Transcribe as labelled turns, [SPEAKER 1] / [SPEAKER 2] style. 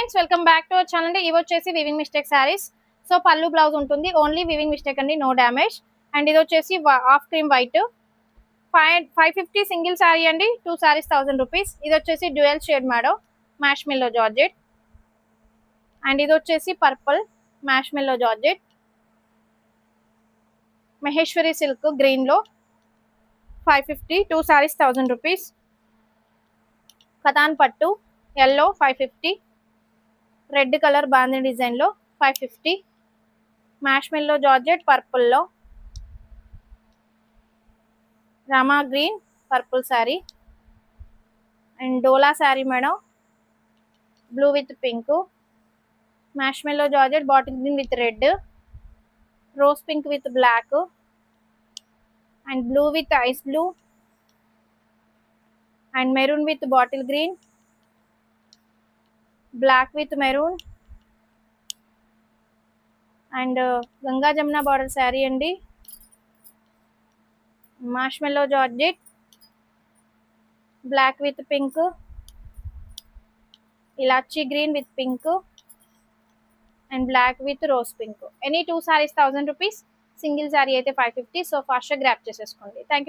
[SPEAKER 1] Friends, welcome back to our channel అండి. ఇవి వచ్చేసి వివింగ్ మిస్టేక్ శారీస్. సో పళ్ళు బ్లౌజ్ ఉంటుంది, ఓన్లీ వివింగ్ మిస్టేక్ అండి, నో డ్యామేజ్. అండ్ ఇది వచ్చేసి half cream white, 550 single sari అండి. 2 శారీస్ 1000 రూపీస్. ఇది వచ్చేసి dual shade meadow mash Millo georgette. And ఇది వచ్చేసి పర్పుల్ మ్యాష్ మిల్లో జార్జెట్, మహేశ్వరి సిల్క్ గ్రీన్ లో 550, 2 శారీస్ 1000 రూపీస్. కతాన్ పట్టు ఎల్లో 550, రెడ్ కలర్ బాందీ డిజైన్ లో 550, మ్యాష్ మిల్లో జార్జెట్ పర్పుల్ లో, Rama green purple sari. And Dola sari madam, blue with pink, marshmallow georgette bottle green with red, rose pink with black, and blue with ice blue, and maroon with bottle green, black with maroon, and Ganga Jamuna border sari అండి. Marshmallow georgette black with pink, elaichi green with pink, and black with rose pink. Any 2 saris 1000 rupees, single sari అయితే 550. So ఫాస్ట్గా grab చేసేసుకోండి. Thank you.